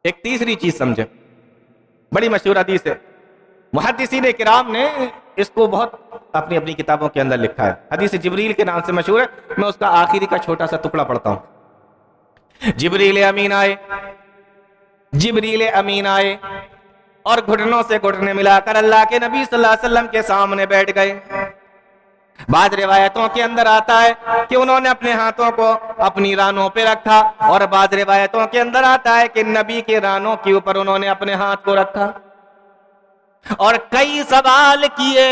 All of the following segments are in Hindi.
एक तीसरी चीज समझे, बड़ी मशहूर हदीस है, मुहद्दिसीन किराम ने इसको बहुत अपनी अपनी किताबों के अंदर लिखा है। हदीस जिब्रील के नाम से मशहूर है। मैं उसका आखिरी का छोटा सा टुकड़ा पढ़ता हूं। जिब्रील अमीन आए, जिब्रील अमीन आए और घुटनों से घुटने मिलाकर अल्लाह के नबी सल्लल्लाहु अलैहि वसल्लम के सामने बैठ गए। बाद रिवायतों के अंदर आता है कि उन्होंने अपने हाथों को अपनी रानों पे रखा, और बाद रिवायतों के अंदर आता है कि नबी के रानों के ऊपर उन्होंने अपने हाथ को रखा और कई सवाल किए।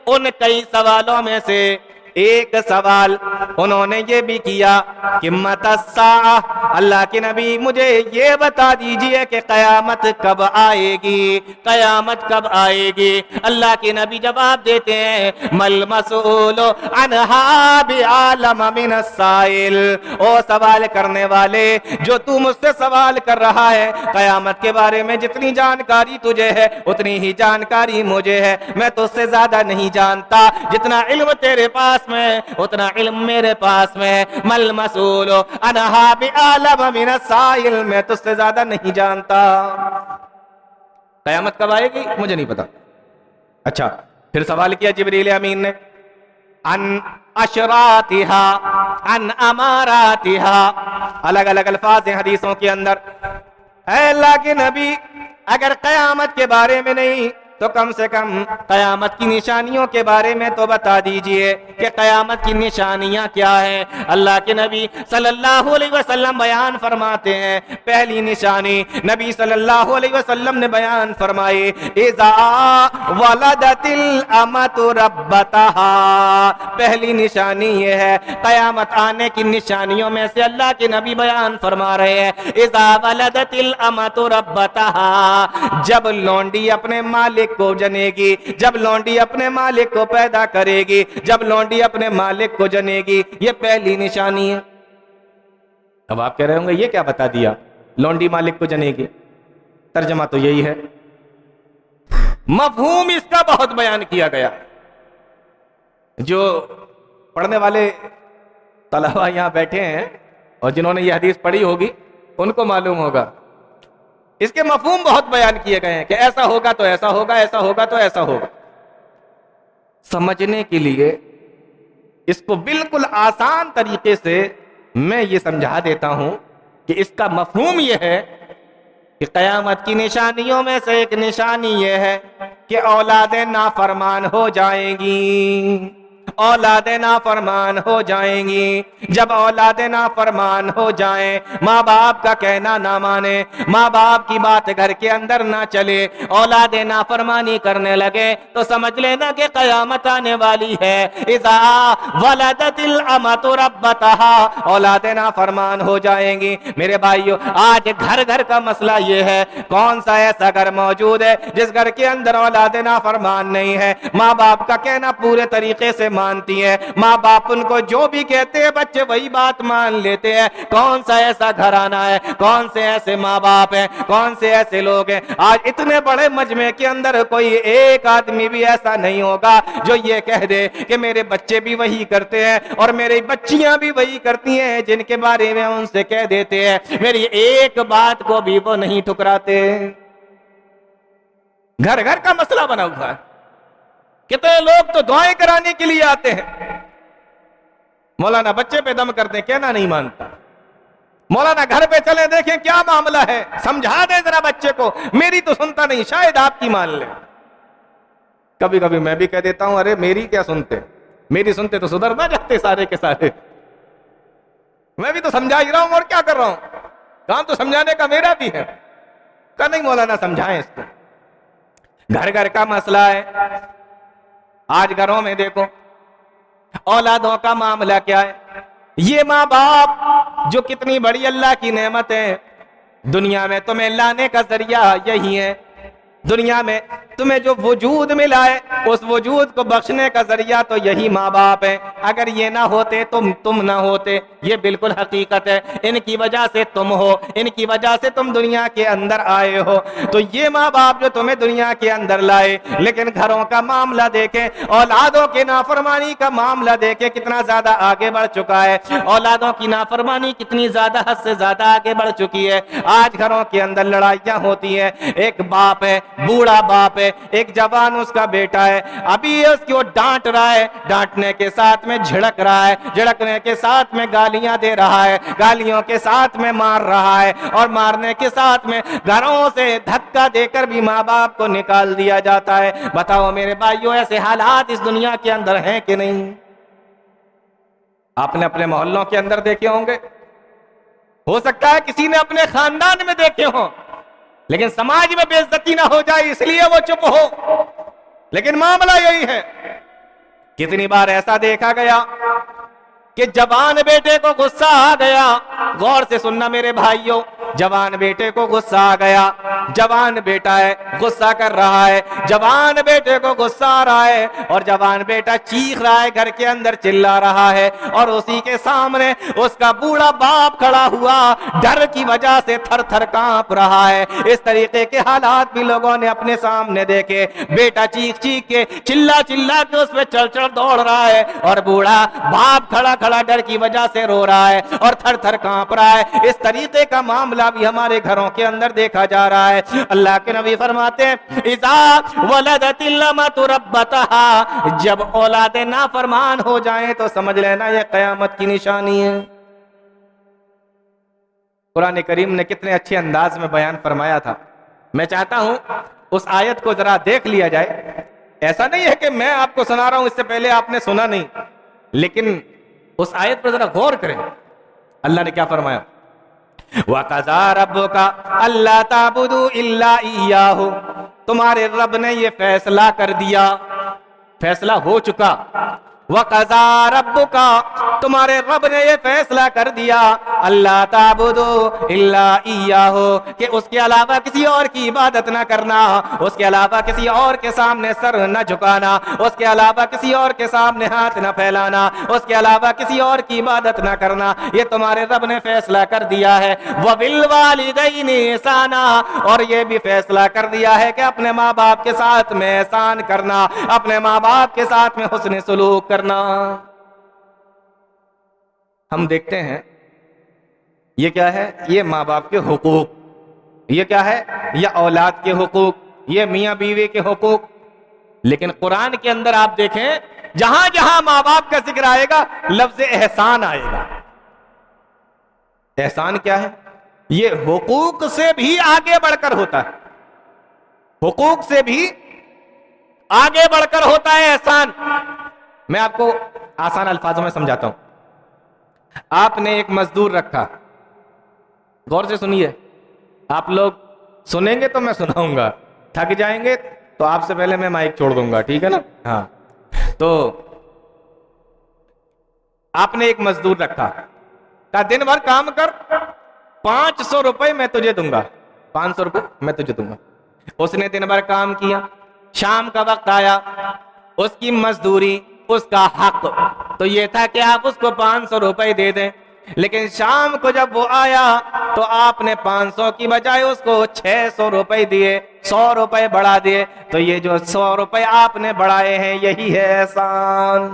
उन कई सवालों में से एक सवाल उन्होंने ये भी किया कि मतस्सा, अल्लाह के नबी मुझे ये बता दीजिए कि कयामत कब आएगी, कयामत कब आएगी। अल्लाह के नबी जवाब देते हैं, मल मसूलो अनहा बिआलम मिनस साइल, ओ सवाल करने वाले, जो तू मुझसे सवाल कर रहा है, कयामत के बारे में जितनी जानकारी तुझे है उतनी ही जानकारी मुझे है। मैं तुझसे ज्यादा नहीं जानता, जितना इल्म तेरे पास में उतना इल्म मेरे पास में। मल मसूलो अनहा बिआलम मिनस साइल, मैं तुझसे ज्यादा नहीं जानता। कयामत कब आएगी मुझे नहीं पता। अच्छा, फिर सवाल किया जिब्रील अमीन ने, अन अशरातिहा अन अमारातिहा, अलग अलग अल्फाज हैं हदीसों के अंदर। अल्लाह के नबी अगर कयामत के बारे में नहीं तो कम से कम कयामत की निशानियों के बारे में तो बता दीजिए कि कयामत की निशानियां क्या हैं। अल्लाह के नबी सल्लल्लाहु अलैहि वसल्लम बयान फरमाते हैं, पहली निशानी नबी सल्लल्लाहु अलैहि वसल्लम ने बयान फरमाई, इज़ा वलदतिल अमतु रब्बतहा, पहली निशानी ये है कयामत आने की निशानियों में से अल्लाह के नबी बयान फरमा रहे हैं, इज़ा वलदतिल अमतु रब्बतहा, जब लौंडी अपने मालिक को जनेगी, जब लौंडी अपने मालिक को पैदा करेगी, जब लौंडी अपने मालिक को जनेगी, ये पहली निशानी है। अब आप कह रहे होंगे ये क्या बता दिया, लौंडी मालिक को जनेगी? तर्जमा तो यही है, मफहूम इसका बहुत बयान किया गया। जो पढ़ने वाले तलबा यहां बैठे हैं और जिन्होंने ये हदीस पढ़ी होगी उनको मालूम होगा, इसके मफहूम बहुत बयान किए गए हैं कि ऐसा होगा तो ऐसा होगा, ऐसा होगा तो ऐसा होगा। समझने के लिए इसको बिल्कुल आसान तरीके से मैं ये समझा देता हूं कि इसका मफहूम ये है कि कयामत की निशानियों में से एक निशानी ये है कि औलादें नाफरमान हो जाएंगी, औलादें नाफरमान हो जाएंगी। जब औलादें नाफरमान हो जाएं, माँ बाप का कहना ना माने, माँ बाप की बात घर के अंदर ना चले, औलादें नाफरमानी करने लगे तो समझ लेना कि कयामत आने वाली है। इज़ा वलदतिल अमतु रब्बतहा, औलादें नाफरमान हो जाएंगी। मेरे भाइयों, आज घर घर का मसला ये है, कौन सा ऐसा घर मौजूद है जिस घर के अंदर औलादें नाफरमान नहीं है, माँ बाप का कहना पूरे तरीके से मानती है, माँ बाप उनको जो भी कहते हैं बच्चे वही बात मान लेते हैं। कौन सा ऐसा घराना है, कौन से ऐसे माँ बाप हैं, कौन से ऐसे लोग हैं? आज इतने बड़े मजमे के अंदर कोई एक आदमी भी ऐसा नहीं होगा जो ये कह दे कि मेरे बच्चे भी वही करते हैं और मेरी बच्चियां भी वही करती हैं जिनके बारे में उनसे कह देते हैं। मेरी एक बात को भी वो नहीं ठुकराते। घर घर का मसला बना हुआ है। कितने लोग तो दुआएं कराने के लिए आते हैं, मौलाना बच्चे पे दम करते, कहना नहीं मानता। मौलाना घर पे चले देखें क्या मामला है, समझा दे जरा बच्चे को, मेरी तो सुनता नहीं, शायद आपकी मान ले। कभी कभी मैं भी कह देता हूं, अरे मेरी क्या सुनते, मेरी सुनते तो सुधर ना जाते सारे के सारे। मैं भी तो समझा ही रहा हूं और क्या कर रहा हूं, काम तो समझाने का मेरा भी है। कहा नहीं मौलाना समझाएं इसको, घर घर का मसला है। आज घरों में देखो औलादों का मामला क्या है। ये माँ बाप जो कितनी बड़ी अल्लाह की नेमत है, दुनिया में तुम्हें लाने का जरिया यही है, दुनिया में तुम्हें जो वजूद मिला है उस वजूद को बख्शने का जरिया तो यही माँ बाप है। अगर ये ना होते तुम ना होते, ये बिल्कुल हकीकत है। इनकी वजह से तुम हो, इनकी वजह से तुम दुनिया के अंदर आए हो। तो ये माँ बाप जो तुम्हें दुनिया के अंदर लाए, लेकिन घरों का मामला देखें, औलादों के नाफरमानी का मामला देखें कितना ज्यादा आगे बढ़ चुका है। औलादों की नाफरमानी कितनी ज्यादा, हद से ज्यादा आगे बढ़ चुकी है। आज घरों के अंदर लड़ाइयां होती हैं। एक बाप है, बूढ़ा बाप है, एक जवान उसका बेटा है, अभी उसको डांट रहा है, डांटने के साथ में झिड़क रहा है, झिड़कने के साथ में गालियां दे रहा है, गालियों के साथ में मार रहा है, और मारने के साथ में घरों से धक्का देकर भी माँ बाप को निकाल दिया जाता है। बताओ मेरे भाइयों, ऐसे हालात इस दुनिया के अंदर हैं कि नहीं? आपने अपने मोहल्लों के अंदर देखे होंगे, हो सकता है किसी ने अपने खानदान में देखे हो, लेकिन समाज में बेइज्जती ना हो जाए इसलिए वो चुप हो। लेकिन मामला यही है, कितनी बार ऐसा देखा गया कि जवान बेटे को गुस्सा आ गया। गौर से सुनना मेरे भाइयों, जवान बेटे को गुस्सा आ गया, जवान बेटा है, गुस्सा कर रहा है, जवान बेटे को गुस्सा आ रहा है, और जवान बेटा चीख रहा है, घर के अंदर चिल्ला रहा है, और उसी के सामने उसका बूढ़ा बाप खड़ा हुआ डर की वजह से थर थर कांप रहा है। इस तरीके के हालात भी लोगों ने अपने सामने देखे। बेटा चीख चीख के, चिल्ला चिल्ला के उस पर चल चल दौड़ रहा है, और बूढ़ा बाप खड़ा खड़ा डर की वजह से रो रहा है और थर थर कांप रहा है। इस तरीके का मामला भी हमारे घरों के अंदर देखा जा रहा है। अल्लाह के नबी फरमाते हैं, इज़ा वलदतिल अमतु रब्बतहा, जब औलादे नाफरमान हो जाएं तो समझ लेना यह कयामत की निशानी है। कुरान करीम ने कितने अच्छे अंदाज में बयान फरमाया था। मैं चाहता हूं उस आयत को जरा देख लिया जाए। ऐसा नहीं है कि मैं आपको सुना रहा हूं, इससे पहले आपने सुना नहीं, लेकिन उस आयत पर जरा गौर करें। अल्लाह ने क्या फरमाया, वक़ज़ा रब्बुका अल्ला ताबुदू इल्ला इय्याहु, तुम्हारे रब ने ये फैसला कर दिया, फैसला हो चुका। वक़ज़ा रब्बुका, तुम्हारे रब ने ये फैसला कर दिया, अल्लाह ताबुदू इल्ला इय्याहु, कि उसके अलावा किसी और की इबादत ना करना, उसके अलावा किसी और के सामने सर न झुकाना, उसके अलावा किसी और के सामने हाथ न फैलाना, उसके अलावा किसी और की इबादत ना करना। ये तुम्हारे रब ने फैसला कर दिया है। व बिल वालिदैनि ihसाना, और ये भी फैसला कर दिया है कि अपने माँ बाप के साथ में एहसान करना, अपने माँ बाप के साथ में हुस्न सलूक करना। हम देखते हैं ये क्या है, ये माँ बाप के हुकूक, ये क्या है, ये औलाद के हुकूक, ये मियाँ बीवी के हुकूक। लेकिन कुरान के अंदर आप देखें, जहां जहां माँ बाप का जिक्र आएगा लफ्ज एहसान आएगा। एहसान क्या है? ये हुकूक से भी आगे बढ़कर होता है, हुकूक से भी आगे बढ़कर होता है एहसान। मैं आपको आसान अल्फाजों में समझाता हूं। आपने एक मजदूर रखा, गौर से सुनिए, आप लोग सुनेंगे तो मैं सुनाऊंगा, थक जाएंगे तो आपसे पहले मैं माइक छोड़ दूंगा, ठीक है ना? हाँ, तो आपने एक मजदूर रखा, का दिन भर काम कर, 500 रुपए मैं तुझे दूंगा, 500 रुपए मैं तुझे दूंगा। उसने दिन भर काम किया, शाम का वक्त आया, उसकी मजदूरी, उसका हक तो ये था कि आप उसको 500 रुपए दे दें। लेकिन शाम को जब वो आया तो आपने 500 की बजाय उसको 600 रुपए दिए, 100 रुपए बढ़ा दिए। तो ये जो 100 रुपए आपने बढ़ाए हैं यही है एहसान।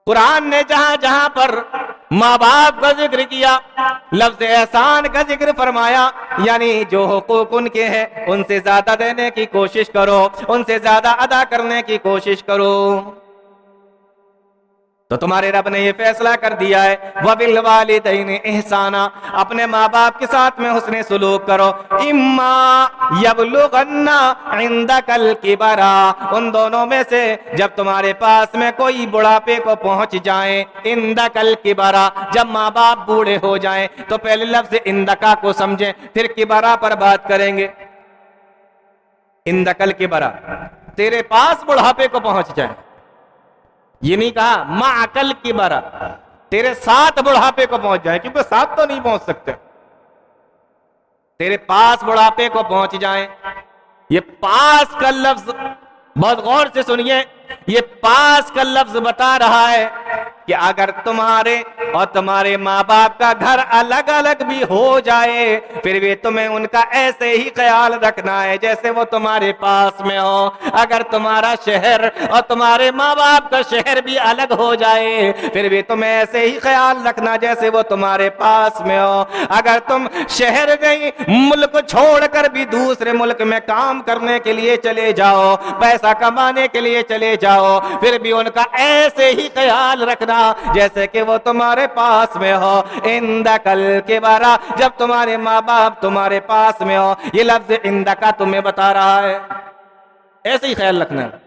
कुरान ने जहां जहां पर माँ बाप का जिक्र किया, लफ्ज एहसान का जिक्र फरमाया, यानी जो हुकूक उनके हैं उनसे ज्यादा देने की कोशिश करो, उनसे ज्यादा अदा करने की कोशिश करो। तो तुम्हारे रब ने ये फैसला कर दिया है, वबिल वालिदैनि ihसाना, अपने माँ बाप के साथ में हुस्ने सुलूक करो। इम्मा यबलुगन्ना इंदकल किबरा, उन दोनों में से जब तुम्हारे पास में कोई बुढ़ापे को पहुंच जाए, इंदकल किबरा, जब माँ बाप बूढ़े हो जाएं, तो पहले लफ्ज इंदका को समझें, फिर किबरा पर बात करेंगे। इंदकल किबरा, तेरे पास बुढ़ापे को पहुंच जाए, ये नहीं कहा माअकल किबरा, तेरे साथ बुढ़ापे को पहुंच जाए, क्योंकि साथ तो नहीं पहुंच सकते, तेरे पास बुढ़ापे को पहुंच जाए। ये पास का लफ्ज बहुत गौर से सुनिए, ये पास का लफ्ज बता रहा है कि अगर तुम्हारे और तुम्हारे माँ बाप का घर अलग अलग भी हो जाए फिर भी तुम्हें उनका ऐसे ही ख्याल रखना है जैसे वो तुम्हारे पास में हो। अगर तुम्हारा शहर और तुम्हारे माँ बाप का शहर भी अलग हो जाए फिर भी तुम्हें ऐसे ही ख्याल रखना जैसे वो तुम्हारे पास में हो। अगर तुम शहर गई मुल्क छोड़कर भी दूसरे मुल्क में काम करने के लिए चले जाओ, पैसा कमाने के लिए चले जाओ, फिर भी उनका ऐसे ही ख्याल रखना जैसे कि वो तुम्हारे पास में हो। इंदा कल के बारा, जब तुम्हारे माँ बाप तुम्हारे पास में हो, ये लफ्ज इंदा का तुम्हें बता रहा है, ऐसे ही ख्याल रखना है।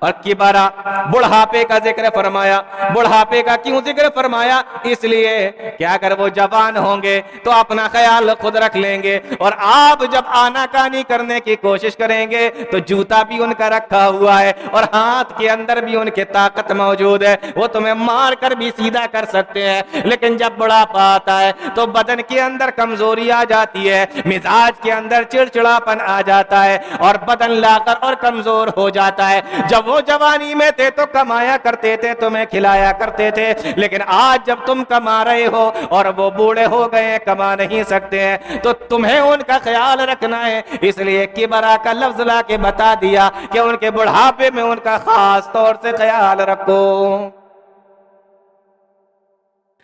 और किबारा बुढ़ापे का जिक्र फरमाया। बुढ़ापे का क्यों जिक्र फरमाया? इसलिए कि अगर वो जवान होंगे तो अपना ख्याल खुद रख लेंगे, और आप जब आनाकानी करने की कोशिश करेंगे तो जूता भी उनका रखा हुआ है और हाथ के अंदर भी उनके ताकत मौजूद है, वो तुम्हें मार कर भी सीधा कर सकते हैं। लेकिन जब बुढ़ापा आता है तो बदन के अंदर कमजोरी आ जाती है, मिजाज के अंदर चिड़चिड़ापन आ जाता है और बदन लाकर और कमजोर हो जाता है। जब वो जवानी में थे तो कमाया करते थे, तुम्हें खिलाया करते थे, लेकिन आज जब तुम कमा रहे हो और वो बूढ़े हो गए, कमा नहीं सकते हैं, तो तुम्हें उनका ख्याल रखना है। इसलिए किबरा का लफ्ज ला के बता दिया कि उनके बुढ़ापे में उनका खास तौर से ख्याल रखो।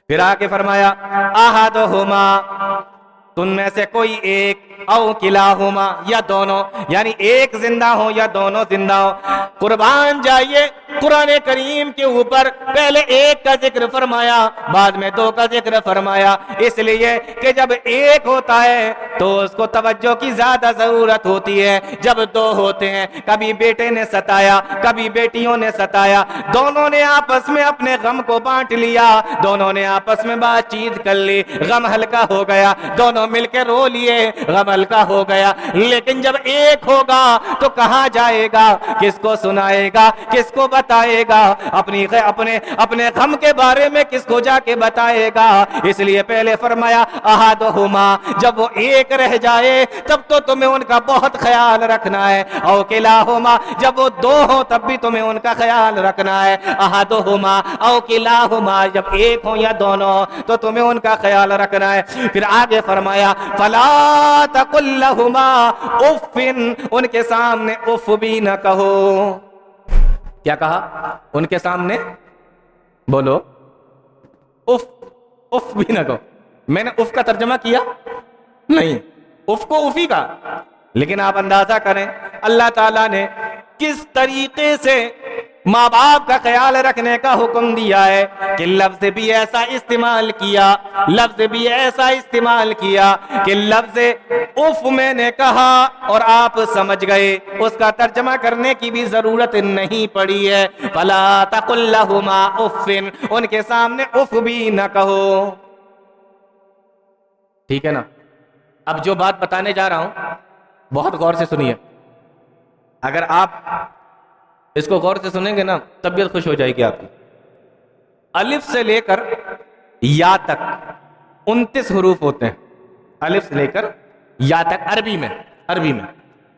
फिर आके फरमाया अहदुहुमा, तुम में से कोई एक, औ किलाहुमा, या दोनों, यानी एक जिंदा हो या दोनों जिंदा हो, कुर्बान जाइए। कुरान करीम के ऊपर पहले एक का जिक्र फरमाया, बाद में दो का जिक्र फरमाया, इसलिए कि जब एक होता है तो उसको तवज्जो की ज्यादा जरूरत होती है। जब दो होते हैं, कभी बेटे ने सताया, कभी बेटियों ने सताया, दोनों ने आपस में अपने गम को बांट लिया, दोनों ने आपस में बातचीत कर ली, गम हल्का हो गया, दोनों मिलकर रो लिए, गम हल्का हो गया। लेकिन जब एक होगा तो कहां जाएगा, किसको सुनाएगा, किसको बताएगा, अपने गम के बारे में किसको जाके बताएगा? इसलिए पहले फरमाया अहदुहुमा, जब वो एक रह जाए तब तो तुम्हें उनका बहुत ख्याल रखना है। औ किलाहुमा, जब वो दो हो तब भी तुम्हें उनका ख्याल रखना है। अहदुहुमा औ किलाहुमा, जब एक हो या दोनों हो तो तुम्हें उनका ख्याल रखना है। फिर आगे फरमाया फला तकुल लहुमा उफ्फिन, उनके सामने उफ भी न कहो। क्या कहा? उनके सामने बोलो उफ, उफ भी न कहो। मैंने उफ का तर्जमा किया नहीं, उफ को उफी का, लेकिन आप अंदाजा करें अल्लाह ताला ने किस तरीके से माँ बाप का ख्याल रखने का हुक्म दिया है कि लफ्ज भी ऐसा इस्तेमाल किया, लफ्ज भी ऐसा इस्तेमाल किया कि लफ्ज उफ मैंने कहा और आप समझ गए, उसका तर्जमा करने की भी जरूरत नहीं पड़ी है। फला तकुल लहुमा उफ्फिन, उनके सामने उफ भी न कहो। ठीक है ना? अब जो बात बताने जा रहा हूं बहुत गौर से सुनिए। अगर आप इसको गौर से सुनेंगे ना तबीयत खुश हो जाएगी आपकी। अलिफ से लेकर या तक 29 हरूफ होते हैं। अलिफ से लेकर या तक अरबी में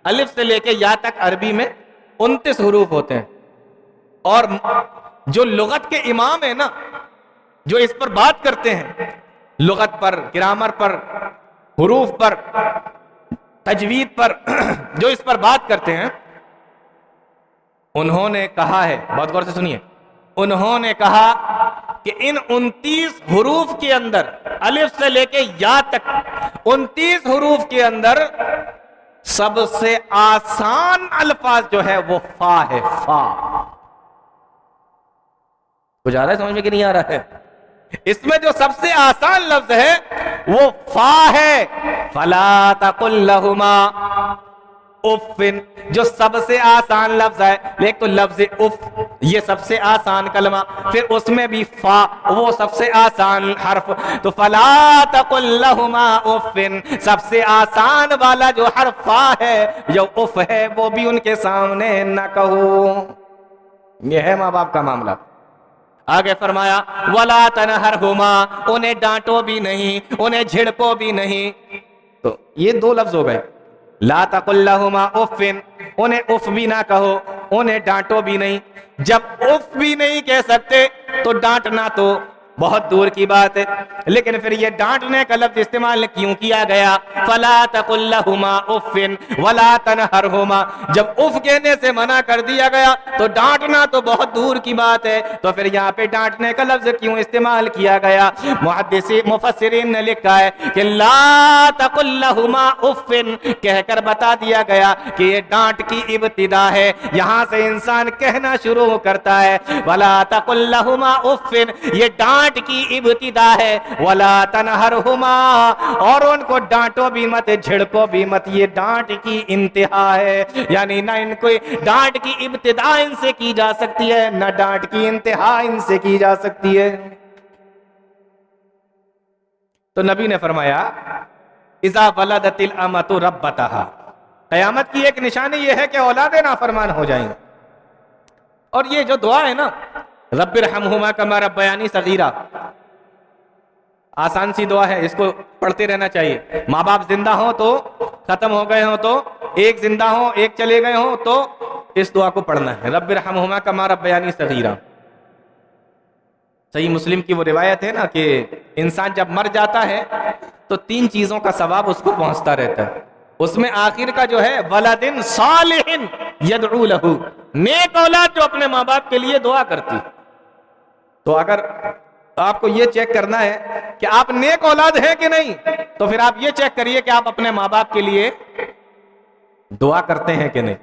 अलिफ से लेकर या तक अरबी में 29 हरूफ होते हैं। और जो लुगत के इमाम है ना, जो इस पर बात करते हैं, लुगत पर, ग्रामर पर, हुरूफ पर, तजवीद पर जो इस पर बात करते हैं, उन्होंने कहा है, बहुत गौर से सुनिए, उन्होंने कहा कि इन 29 हुरूफ के अंदर, अलिफ से लेके या तक 29 हुरूफ के अंदर सबसे आसान अल्फाज जो है वो फा है। फा कुछ आ रहा है समझ में कि नहीं आ रहा है? इसमें जो सबसे आसान लफ्ज है वो फा है। फला तकुल लहुमा उफ्फिन, जो सबसे आसान लफ्ज है। लेकिन तो लफ्ज उफ ये सबसे आसान कलमा, फिर उसमें भी फा वो सबसे आसान हर्फ, तो फला तकुल लहुमा उफ्फिन, सबसे आसान वाला जो हर्फ फा है, जो उफ है, वो भी उनके सामने न कहो। यह है माँ बाप का मामला। आगे फरमाया वला तनहरहुमा, उन्हें डांटो भी नहीं, उन्हें झिड़को भी नहीं। तो ये दो लफ्ज हो गए। ला तकुल लहुमा उफ़्फ़िन, उन्हें उफ भी ना कहो, उन्हें डांटो भी नहीं। जब उफ भी नहीं कह सकते तो डांटना तो बहुत दूर की बात है, लेकिन फिर ये डांटने का लफ्ज इस्तेमाल क्यों किया गया? फला तकुल लहुमा उफ़्फ़िन वला तनहरहुमा, जब उफ कहने से मना कर दिया गया तो डांटना तो बहुत दूर की बात है, तो फिर यहाँ पे डांटने का लफ्ज क्यों इस्तेमाल किया गया? मुफस्सिरीन ने लिखा है कि ला तकुल लहुमा उफ़्फ़िन कहकर बता दिया गया कि ये डांट की इब्तिदा है, यहाँ से इंसान कहना शुरू करता है। वला तकुल लहुमा उफ़्फ़िन, ये डांट की इब्तिदा है। वला तनहरहुमा, और उनको डांटो भी मत, झिड़को भी मत, ये डांट की इंतहा है। यानी ना इनको डांट की इब्तिदा इनसे की जा सकती है, ना डांट की इंतहा इनसे की जा सकती है। तो नबी ने फरमाया इज़ा वलदतिल अमतु रब्बतहा, क़यामत की एक निशानी यह है कि औलादे नाफरमान हो जाएंगे। और ये जो दुआ है ना, रब्बिरहमहुमा कमा रब्बयानी सगीरा, आसान सी दुआ है, इसको पढ़ते रहना चाहिए। माँ बाप जिंदा हो तो, खत्म हो गए हो तो, एक जिंदा हो एक चले गए हो तो इस दुआ को पढ़ना है, रब्बिरहमहुमा कमा रब्बयानी सगीरा। सही मुस्लिम की वो रिवायत है ना कि इंसान जब मर जाता है तो 3 चीजों का सवाब उसको पहुंचता रहता है। उसमें आखिर का जो है वलदिन सालिहिन यदउ लहू, नेक औलाद जो अपने माँ बाप के लिए दुआ करती। तो अगर आपको ये चेक करना है कि आप नेक औलाद हैं कि नहीं, तो फिर आप ये चेक करिए कि आप अपने माँ बाप के लिए दुआ करते हैं कि नहीं।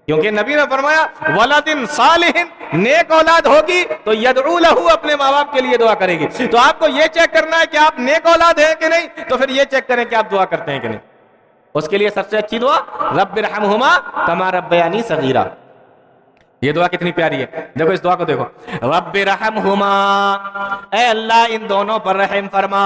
क्योंकि नबी ने फरमाया वलदिन सालिहिन, नेक औलाद होगी तो यदउ लहू, अपने माँ बाप के लिए दुआ करेगी। तो आपको ये चेक करना है कि आप नेक औलाद हैं कि नहीं, तो फिर ये चेक करें कि आप दुआ करते हैं कि नहीं। उसके लिए सबसे अच्छी दुआ रब्बिरहमहुमा कमा रब्बयानी सगीरा। ये दुआ कितनी प्यारी है, देखो इस दुआ को देखो, रब्बिरहमहुमा, ऐ अल्लाह इन दोनों पर रहम फरमा,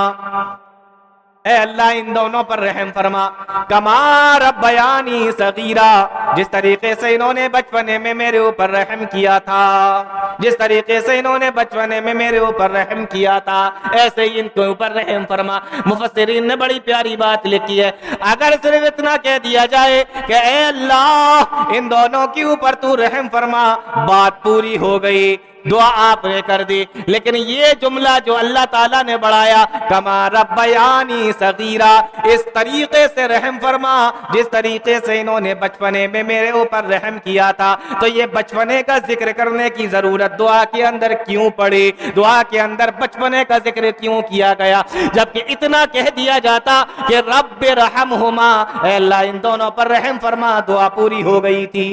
ऐ अल्लाह इन दोनों पर रहम फरमा, कमा रब्बयानी सगीरा, जिस तरीके से इन्होंने बचपने में मेरे ऊपर रहम किया था, जिस तरीके से इन्होंने बचपने में मेरे ऊपर रहम किया था, ऐसे ही इनके ऊपर रहम फरमा। मुफस्सिरीन ने बड़ी प्यारी बात लिखी है, अगर सिर्फ इतना कह दिया जाए कि ऐ अल्लाह इन दोनों के ऊपर तू रहम फरमा, बात पूरी हो गई, दुआ आपने कर दी। लेकिन ये जुमला जो अल्लाह ताला ने बढ़ाया, कमा रब्बयानी सगीरा, इस तरीके से रहम फरमा जिस तरीके से इन्होंने बचपने में मेरे ऊपर रहम किया था, तो ये बचपने का जिक्र करने की जरूरत दुआ के अंदर क्यों पड़ी? दुआ के अंदर बचपने का जिक्र क्यों किया गया? जबकि इतना कह दिया जाता कि रब्बिरहमहुमा, ऐ अल्लाह इन दोनों पर रहम फरमा, दुआ पूरी हो गई थी।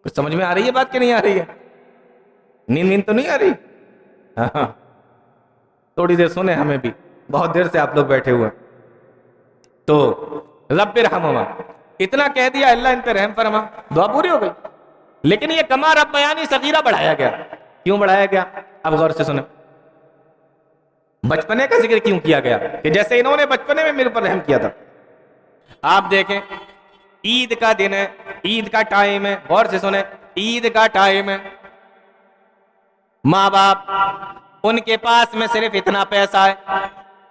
कुछ समझ में आ रही है बात कि नहीं आ रही है? नींद तो नहीं आ रही? हाँ, थोड़ी देर सुने, हमें भी बहुत देर से आप लोग बैठे हुए। तो रब्बिरहमहुमा इतना कह दिया, अल्लाह इन पे रहम फरमा, दुआ पूरी हो गई। लेकिन ये कमा रब्बयानी सगीरा बढ़ाया गया, क्यों बढ़ाया गया? अब गौर से सुने, बचपने का जिक्र क्यों किया गया? कि जैसे इन्होंने बचपने में मेरे ऊपर रहम किया था। आप देखें, ईद का दिन है, ईद का टाइम है, गौर से सुने, ईद का टाइम है, माँ बाप उनके पास में सिर्फ इतना पैसा है,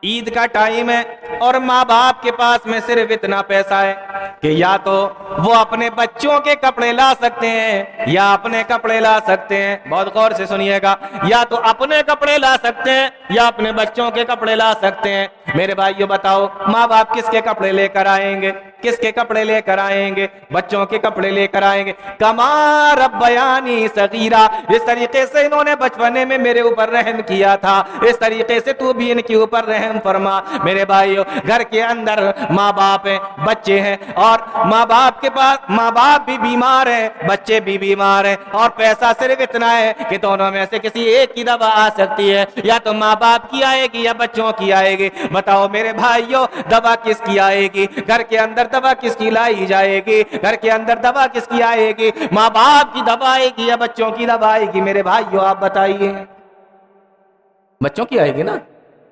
ईद का टाइम है और माँ बाप के पास में सिर्फ इतना पैसा है कि या तो वो अपने बच्चों के कपड़े ला सकते हैं या अपने कपड़े ला सकते हैं। बहुत गौर से सुनिएगा, या तो अपने कपड़े ला सकते हैं या अपने बच्चों के कपड़े ला सकते हैं। मेरे भाइयों बताओ, माँ बाप किसके कपड़े लेकर आएंगे? किसके कपड़े लेकर आएंगे? बच्चों के कपड़े लेकर आएंगे। कमा रब्बयानी सगीरा, इस तरीके से इन्होंने बचपने में मेरे ऊपर रहम किया था, इस तरीके से तू भी इनके ऊपर रहम फरमा। मेरे भाइयों, घर के अंदर माँ बाप हैं, बच्चे हैं, और माँ बाप के पास माँ बाप भी बीमार हैं, बच्चे भी बीमार हैं, और पैसा सिर्फ इतना है कि दोनों में से किसी एक की दवा आ सकती है, या तो माँ बाप की आएगी या बच्चों की आएगी। बताओ मेरे भाइयों, दवा किसकी आएगी? घर के अंदर दवा किसकी लाई जाएगी? घर के अंदर दवा किसकी आएगी? माँ बाप की दवा आएगी या बच्चों की दवा आएगी? मेरे भाइयों आप बताइए। बच्चों की आएगी ना,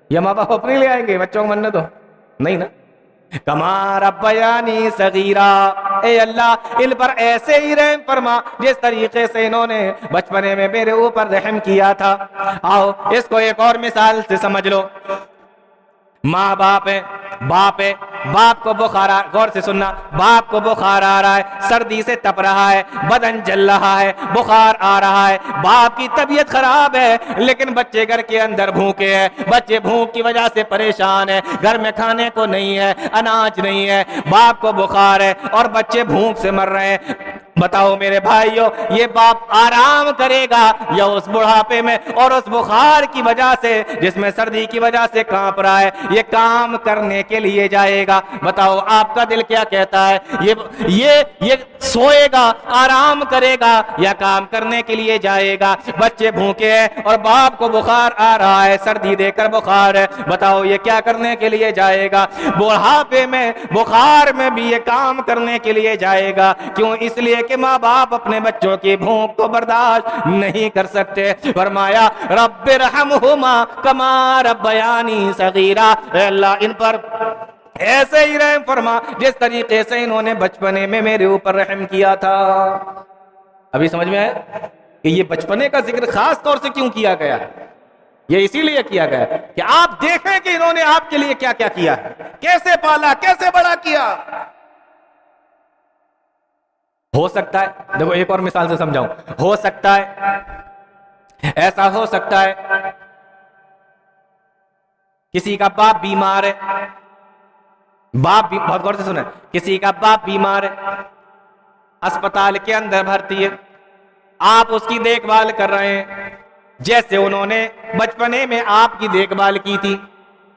या माँ बाप अपने ले आएंगे? बच्चों को मनने दो, नहीं ना। कमा रब्बयानी सगीरा, ए अल्लाह इन पर ऐसे ही रहम फरमा जिस तरीके से इन्होंने बचपने में मेरे ऊपर रहम किया था। आओ इसको एक और मिसाल से समझ लो। माँ बाप है, बाप है, बाप को बुखार आ, गौर से सुनना, बाप को बुखार आ रहा है, सर्दी से तप रहा है, बदन जल रहा है, बुखार आ रहा है, बाप की तबीयत खराब है, लेकिन बच्चे घर के अंदर भूखे हैं, बच्चे भूख की वजह से परेशान है, घर में खाने को नहीं है, अनाज नहीं है, बाप को बुखार है और बच्चे भूख से मर रहे हैं। बताओ मेरे भाइयों, ये बाप आराम करेगा या उस बुढ़ापे में और उस बुखार की वजह से, जिसमें सर्दी की वजह से कांप रहा है, ये काम करने के लिए जाएगा? बताओ आपका दिल क्या कहता है? ये सोएगा, आराम करेगा या काम करने के लिए जाएगा? बच्चे भूखे हैं और बाप को बुखार आ रहा है, सर्दी देकर बुखार है, बताओ ये क्या करने के लिए जाएगा? बुढ़ापे में, बुखार में भी ये काम करने के लिए जाएगा। क्यों? इसलिए कि माँ बाप अपने बच्चों की भूख को बर्दाश्त नहीं कर सकते। फरमाया रब्बिरहमहुमा कमा रब्बयानी सगीरा, अल्लाह इन पर ऐसे ही रहम फरमा जिस तरीके से इन्होंने बचपने में मेरे ऊपर रहम किया था। अभी समझ में आया कि ये बचपने का जिक्र खास तौर से क्यों किया गया है? ये इसीलिए किया गया है कि आप देखें कि इन्होंने आपके लिए क्या क्या किया है, कैसे पाला, कैसे बड़ा किया। हो सकता है, देखो एक और मिसाल से समझाऊं, हो सकता है, ऐसा हो सकता है किसी का बाप बीमार है, बहुत गौर से सुने, किसी का बाप बीमार है, अस्पताल के अंदर भर्ती है, आप उसकी देखभाल कर रहे हैं जैसे उन्होंने बचपने में आपकी देखभाल की थी।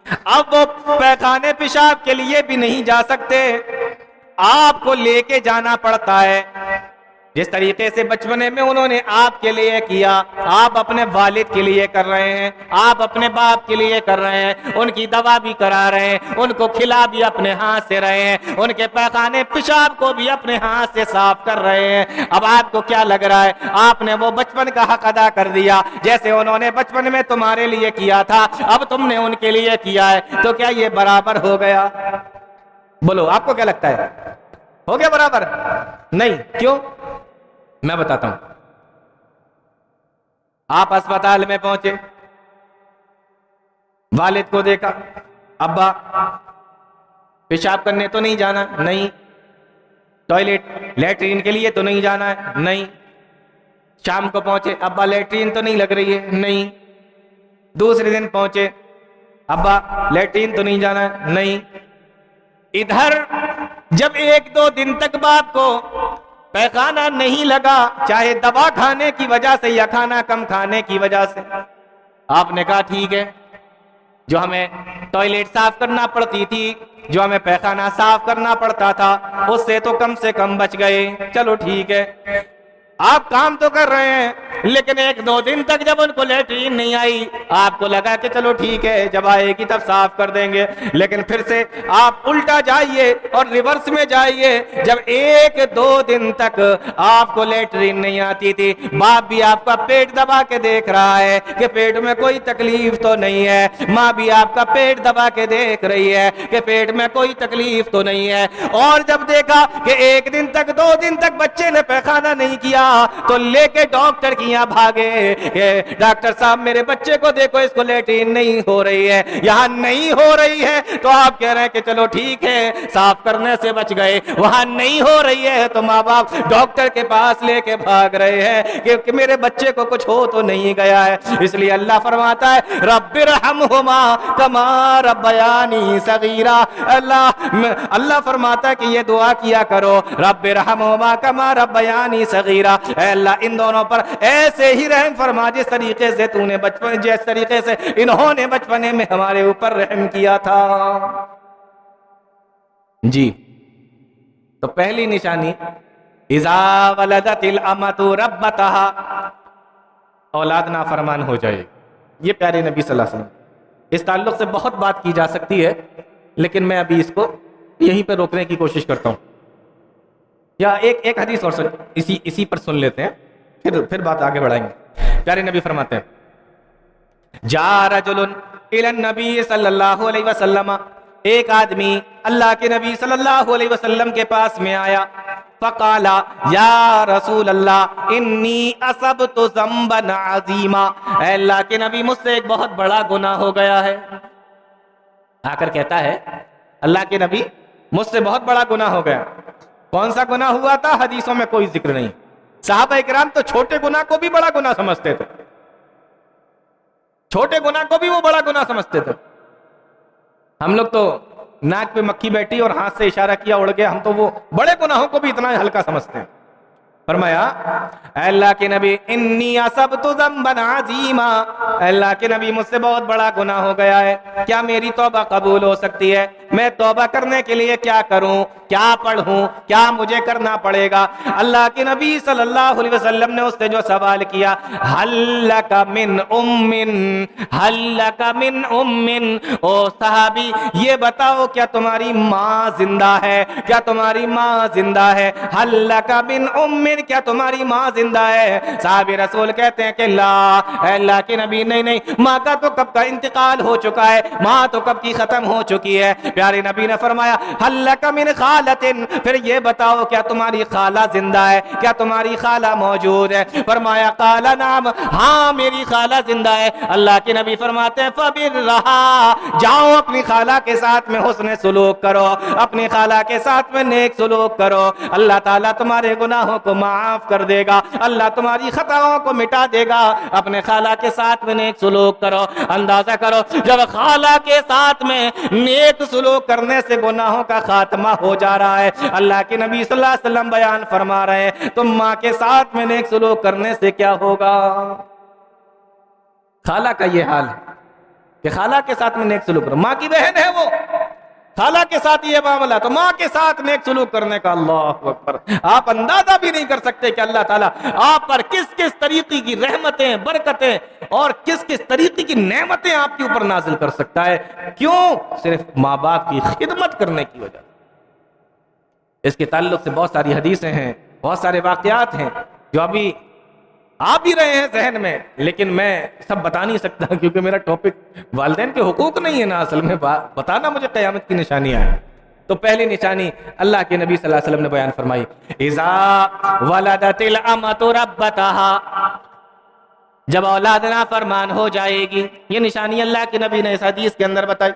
अब वो पैखाने पेशाब के लिए भी नहीं जा सकते, आपको लेके जाना पड़ता है। जिस तरीके से बचपने में उन्होंने आपके लिए किया, आप अपने वालिद के लिए कर रहे हैं, आप अपने बाप के लिए कर रहे हैं, उनकी दवा भी करा रहे हैं, उनको खिला भी अपने हाथ से रहे हैं, उनके पैखाने पेशाब को भी अपने हाथ से साफ कर रहे हैं। अब आपको क्या लग रहा है? आपने वो बचपन का हक अदा कर दिया, जैसे उन्होंने बचपन में तुम्हारे लिए किया था, अब तुमने उनके लिए किया है, तो क्या ये बराबर हो गया? बोलो, आपको क्या लगता है, हो गया बराबर? नहीं। क्यों? मैं बताता हूं। आप अस्पताल में पहुंचे, वालिद को देखा, अब्बा पेशाब करने तो नहीं जाना? नहीं। टॉयलेट, लैट्रीन के लिए तो नहीं जाना है? नहीं। शाम को पहुंचे, अब्बा लैट्रीन तो नहीं लग रही है? नहीं। दूसरे दिन पहुंचे, अब्बा लैट्रीन तो नहीं जाना है? नहीं। इधर जब 1-2 दिन तक बाप को पैखाना नहीं लगा, चाहे दवा खाने की वजह से या खाना कम खाने की वजह से, आपने कहा ठीक है, जो हमें टॉयलेट साफ करना पड़ती थी, जो हमें पैखाना साफ करना पड़ता था, उससे तो कम से कम बच गए, चलो ठीक है। आप काम तो कर रहे हैं, लेकिन 1-2 दिन तक जब उनको लैट्रीन नहीं आई, आपको लगा कि चलो ठीक है, जब आएगी तब साफ कर देंगे। लेकिन फिर से आप उल्टा जाइए और रिवर्स में जाइए। जब 1-2 दिन तक आपको लैट्रीन नहीं आती थी, बाप भी आपका पेट दबा के देख रहा है कि पेट में कोई तकलीफ तो नहीं है, माँ भी आपका पेट दबा के देख रही है कि पेट में कोई तकलीफ तो नहीं है। और जब देखा कि 1 दिन तक 2 दिन तक बच्चे ने पैखाना नहीं किया, तो लेके डॉक्टर की यहाँ भागे, डॉक्टर साहब मेरे बच्चे को देखो, इसको लैट्रीन नहीं हो रही है, यहाँ नहीं हो रही है। तो आप कह रहे हैं कि चलो ठीक है, साफ करने से बच गए। वहां नहीं हो रही है तो माँ बाप डॉक्टर के पास लेके भाग रहे हैं कि मेरे बच्चे को कुछ हो तो नहीं गया है। इसलिए अल्लाह फरमाता है रब्बिरहमहुमा कमा रब्बयानी सगीरा। अल्लाह फरमाता है कि ये दुआ किया करो, रब्बिरहमहुमा कमा रब्बयानी सगीरा, अल्लाह इन दोनों पर ऐसे ही रहम फरमा जिस तरीके से तूने बचपन, जिस तरीके से इन्होंने बचपने में हमारे ऊपर रहम किया था। जी, तो पहली निशानी इज़ा वलदतिल अमतु रब्बतहा, औलाद नाफरमान हो जाए। ये प्यारे नबी सल्लल्लाहु अलैहि वसल्लम, इस ताल्लुक से बहुत बात की जा सकती है, लेकिन मैं अभी इसको यहीं पर रोकने की कोशिश करता हूं। या एक हदीस और इसी पर सुन लेते हैं, फिर बात आगे बढ़ाएंगे। प्यारे नबी फरमाते हैं, जा रजुलुन इलन नबी सल्लल्लाहु अलैहि वसल्लम, एक आदमी अल्लाह के नबी सल्लल्लाहु अलैहि वसल्लम के पास में आया, फकाला या रसूल अल्लाह इन्नी असबतु ज़ंबन अज़ीमा, अल्लाह के नबी मुझसे एक बहुत बड़ा गुनाह हो गया है। आकर कहता है अल्लाह के नबी मुझसे बहुत बड़ा गुनाह हो गया। कौन सा गुनाह हुआ था? हदीसों में कोई जिक्र नहीं। साहबा इकराम तो छोटे गुनाह को भी बड़ा गुनाह समझते थे, छोटे गुनाह को भी वो बड़ा गुनाह समझते थे। हम लोग तो नाक पे मक्खी बैठी और हाथ से इशारा किया उड़ गया, हम तो वो बड़े गुनाहों को भी इतना हल्का समझते हैं। फरमाया अल्लाह के नबी इन्नी असबतु ज़ंबन अज़ीमा, अल्लाह के नबी मुझसे बहुत बड़ा गुनाह हो गया है, क्या मेरी तौबा कबूल हो सकती है? मैं तौबा करने के लिए क्या करूं, क्या पढ़ूं, क्या मुझे करना पड़ेगा? अल्लाह के नबी सल्लल्लाहु अलैहि वसल्लम ने उससे जो सवाल किया, हल्लका मिन उम्मिन, हल्लका मिन उम्मिन, ओ सहाबी ये बताओ क्या तुम्हारी माँ जिंदा है? क्या तुम्हारी माँ जिंदा है? हल्लका मिन उम्मिन, क्या तुम्हारी माँ जिंदा है? साहबी रसूल कहते हैं कि ला, अल्लाह के नबी नहीं नहीं, माँ का तो कब का इंतकाल हो चुका है, माँ तो कब की खत्म हो चुकी है। प्यारे नबी ने फरमाया हल्लका मिन खालतिन, फिर ये बताओ क्या तुम्हारी खाला जिंदा है? क्या तुम्हारी खाला मौजूद है? फरमाया काला नाम, हाँ मेरी खाला जिंदा है। अल्लाह के नबी फरमाते हैं फबिर रहा, जाओ अपनी खाला के साथ में हुस्न सुलूक करो, अपनी खाला के साथ में नेक सुलूक करो, अल्लाह ताला तुम्हारे गुनाहों को माफ कर देगा, अल्लाह तुम्हारी खताओं को मिटा देगा। अपने खाला के साथ में नेक सुलूक करो। अंदाजा करो जब खाला के साथ में नेक सुलूक करने से गुनाहों का खात्मा हो जा रहा है, अल्लाह के नबी सल्लल्लाहु अलैहि वसल्लम बयान फरमा रहे हैं तुम माँ के साथ में नेक सुलूक करने से क्या होगा? खाला का ये हाल है कि खाला के साथ में नेक सुलूक करो, माँ की बहन है वो, खाला के साथ ये मामला, तो माँ के साथ नेक सुलूक करने का अल्लाह अकबर, आप अंदाजा भी नहीं कर सकते कि अल्लाह ताला आप पर किस किस तरीके की रहमतें, बरकतें और किस किस तरीके की नेमतें आपके ऊपर नाजिल कर सकता है। क्यों? सिर्फ माँ बाप की खिदमत करने की वजह। इसके ताल्लुक से बहुत सारी हदीसें हैं, बहुत सारे वाकयात हैं जो अभी आ भी रहे हैं जहन में, लेकिन मैं सब बता नहीं सकता क्योंकि मेरा टॉपिक वालिदैन के हुकूक नहीं है ना, असल में बताना मुझे क़यामत की निशानियां हैं। तो पहली निशानी अल्लाह के नबी सल्लल्लाहु अलैहि वसल्लम ने बयान फरमाई, इज़ा वलदतिल अमतु रब्बतहा, जब औलाद नाफरमान हो जाएगी। ये निशानी अल्लाह के नबी ने इस हदीस के अंदर बताई।